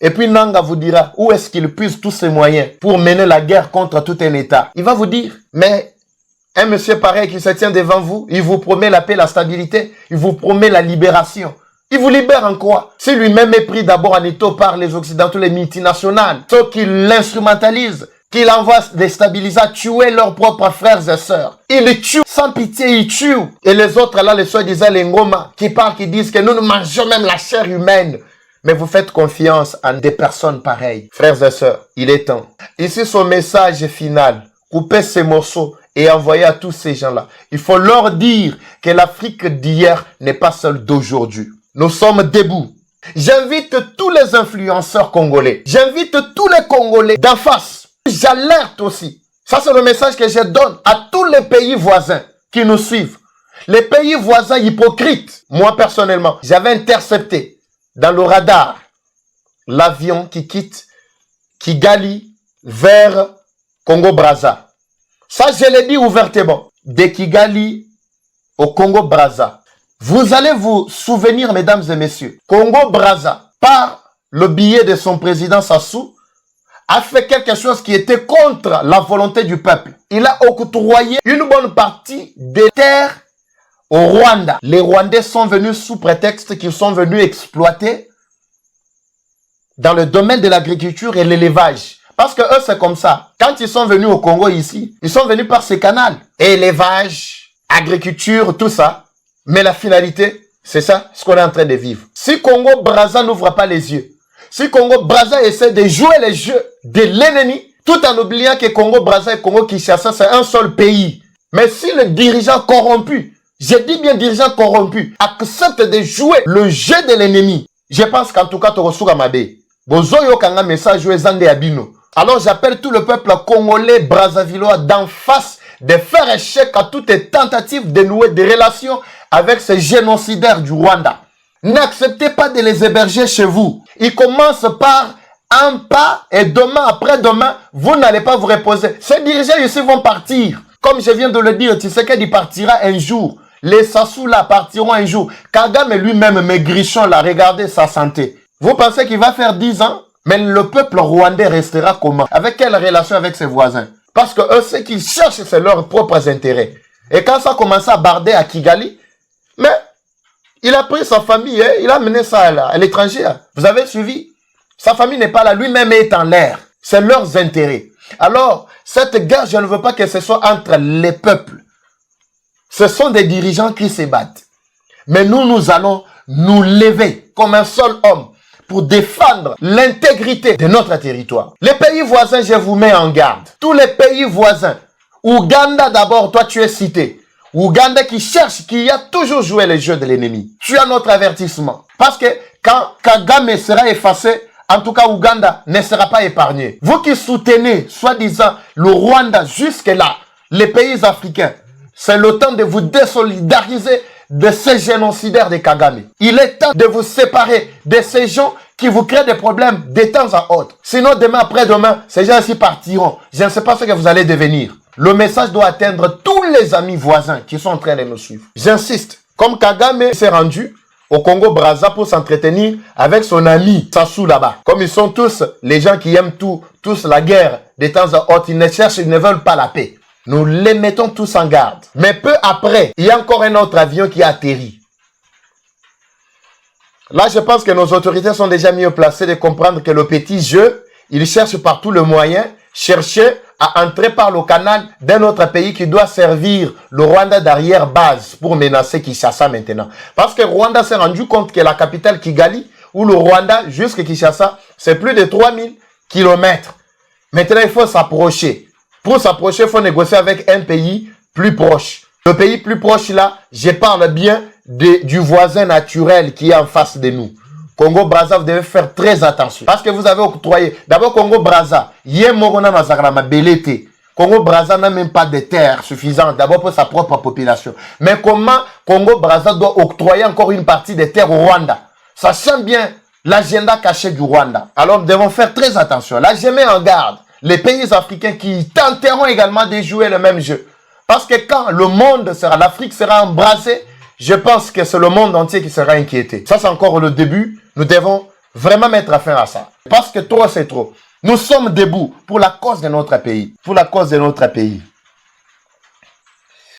Et puis Nanga vous dira où est-ce qu'il puise tous ses moyens pour mener la guerre contre tout un État. Il va vous dire, mais un monsieur pareil qui se tient devant vous, il vous promet la paix, la stabilité, il vous promet la libération. Il vous libère en quoi? Si lui-même est pris d'abord en étau par les Occidentaux, les multinationales, ceux qui l'instrumentalisent, qui l'envoient déstabiliser, tuer leurs propres frères et sœurs. Ils les tuent sans pitié, ils tuent. Et les autres là, les soi-disant les Ngoma, qui parlent, qui disent que nous mangeons même la chair humaine. Mais vous faites confiance en des personnes pareilles. Frères et sœurs, il est temps. Ici son message final. Coupez ces morceaux et envoyez à tous ces gens-là. Il faut leur dire que l'Afrique d'hier n'est pas celle d'aujourd'hui. Nous sommes debout. J'invite tous les influenceurs congolais. J'invite tous les Congolais d'en face. J'alerte aussi. Ça, c'est le message que je donne à tous les pays voisins qui nous suivent. Les pays voisins hypocrites. Moi, personnellement, j'avais intercepté dans le radar l'avion qui quitte Kigali vers Congo-Brazza. Ça, je l'ai dit ouvertement. De Kigali au Congo-Brazza. Vous allez vous souvenir, mesdames et messieurs, Congo-Brazza, par le billet de son président Sassou, a fait quelque chose qui était contre la volonté du peuple. Il a octroyé une bonne partie des terres au Rwanda. Les Rwandais sont venus sous prétexte qu'ils sont venus exploiter dans le domaine de l'agriculture et l'élevage. Parce que eux, c'est comme ça. Quand ils sont venus au Congo ici, ils sont venus par ces canaux. Élevage, agriculture, tout ça. Mais la finalité, c'est ça, ce qu'on est en train de vivre. Si Congo-Brazza n'ouvre pas les yeux, si Congo-Brazza essaie de jouer les jeux de l'ennemi, tout en oubliant que Congo-Brazza et Congo-Kinshasa, c'est un seul pays. Mais si le dirigeant corrompu, je dis bien dirigeant corrompu, accepte de jouer le jeu de l'ennemi, je pense qu'en tout cas, tu reçois ma baie. Bozoyo kanga message Zande Abino. Alors j'appelle tout le peuple congolais, brazzavillois d'en face de faire échec à toute tentative de nouer des relations avec ces génocidaires du Rwanda. N'acceptez pas de les héberger chez vous. Ils commencent par un pas et demain après-demain, vous n'allez pas vous reposer. Ces dirigeants ici vont partir. Comme je viens de le dire, Tshisekedi partira un jour. Les Sassou là partiront un jour. Kagame lui-même, Maigrichon là, regardez sa santé. Vous pensez qu'il va faire 10 ans? Mais le peuple rwandais restera comment? Avec quelle relation avec ses voisins? Parce que eux, ce qu'ils cherchent, c'est leurs propres intérêts. Et quand ça a commencé à barder à Kigali, mais il a pris sa famille, hein, il a mené ça à l'étranger. Vous avez suivi? Sa famille n'est pas là, lui-même est en l'air. C'est leurs intérêts. Alors, cette guerre, je ne veux pas que ce soit entre les peuples. Ce sont des dirigeants qui se battent. Mais nous allons nous lever comme un seul homme pour défendre l'intégrité de notre territoire. Les pays voisins, je vous mets en garde. Tous les pays voisins. Ouganda d'abord, toi tu es cité. Ouganda qui cherche, qui a toujours joué les jeux de l'ennemi. Tu as notre avertissement. Parce que quand Kagame sera effacé, en tout cas Ouganda ne sera pas épargné. Vous qui soutenez, soi-disant, le Rwanda jusque-là, les pays africains, c'est le temps de vous désolidariser de ces génocidaires de Kagame. Il est temps de vous séparer de ces gens qui vous créent des problèmes de temps à autre. Sinon, demain après-demain, ces gens-ci partiront. Je ne sais pas ce que vous allez devenir. Le message doit atteindre tous les amis voisins qui sont en train de nous suivre. J'insiste, comme Kagame s'est rendu au Congo-Brazza pour s'entretenir avec son ami Sassou là-bas. Comme ils sont tous les gens qui aiment tous la guerre de temps à autre, ils ne cherchent, ils ne veulent pas la paix. Nous les mettons tous en garde. Mais peu après, il y a encore un autre avion qui a atterri. Là, je pense que nos autorités sont déjà mieux placées de comprendre que le petit jeu, il cherche par tout le moyen, chercher à entrer par le canal d'un autre pays qui doit servir le Rwanda d'arrière-base pour menacer Kinshasa maintenant. Parce que Rwanda s'est rendu compte que la capitale Kigali, ou le Rwanda jusqu'à Kinshasa, c'est plus de 3000 kilomètres. Maintenant, il faut s'approcher. Pour s'approcher, il faut négocier avec un pays plus proche. Le pays plus proche là, je parle bien du voisin naturel qui est en face de nous. Congo-Brazza, vous devez faire très attention. Parce que vous avez octroyé. D'abord, Congo-Brazza, Congo-Brazza n'a même pas de terre suffisante, d'abord pour sa propre population. Mais comment Congo-Brazza doit octroyer encore une partie des terres au Rwanda? Sachant bien l'agenda caché du Rwanda. Alors, nous devons faire très attention. Là, je mets en garde les pays africains qui tenteront également de jouer le même jeu. Parce que quand le monde sera, l'Afrique sera embrasée, je pense que c'est le monde entier qui sera inquiété. Ça, c'est encore le début. Nous devons vraiment mettre fin à ça. Parce que trop, c'est trop. Nous sommes debout pour la cause de notre pays. Pour la cause de notre pays.